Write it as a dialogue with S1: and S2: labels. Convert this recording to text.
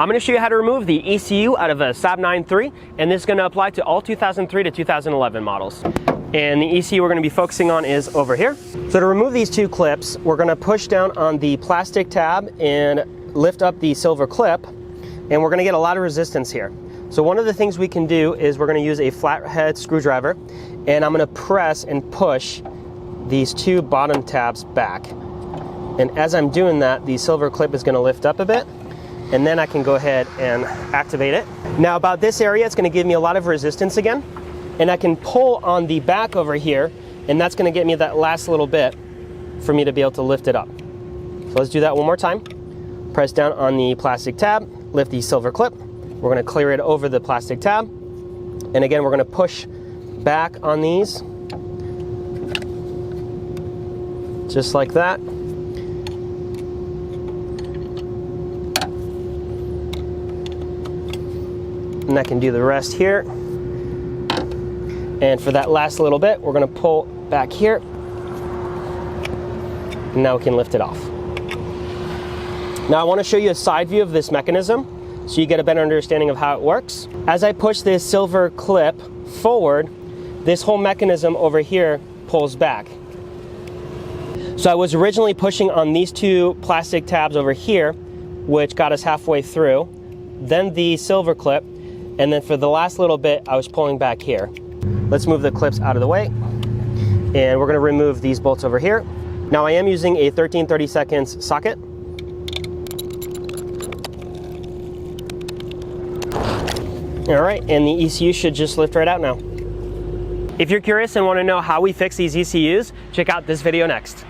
S1: I'm going to show you how to remove the ECU out of a Saab 9.3, and this is going to apply to all 2003 to 2011 models. And the ECU we're going to be focusing on is over here. So to remove these two clips, we're going to push down on the plastic tab and lift up the silver clip, and we're going to get a lot of resistance here. So one of the things we can do is we're going to use a flathead screwdriver, and I'm going to press and push these two bottom tabs back. And as I'm doing that, the silver clip is going to lift up a bit, and then I can go ahead and activate it. Now about this area, it's going to give me a lot of resistance again, and I can pull on the back over here, and that's going to get me that last little bit for me to be able to lift it up. So let's do that one more time. Press down on the plastic tab, lift the silver clip. We're going to clear it over the plastic tab, and again we're going to push back on these just like that. And I can do the rest here. And for that last little bit, we're going to pull back here. And now we can lift it off. Now I want to show you a side view of this mechanism so you get a better understanding of how it works. As I push this silver clip forward, this whole mechanism over here pulls back. So I was originally pushing on these two plastic tabs over here, which got us halfway through, then the silver clip, and then for the last little bit, I was pulling back here. Let's move the clips out of the way, and we're going to remove these bolts over here. Now I am using a 13/32 socket. All right, and the ECU should just lift right out now. If you're curious and want to know how we fix these ECUs, check out this video next.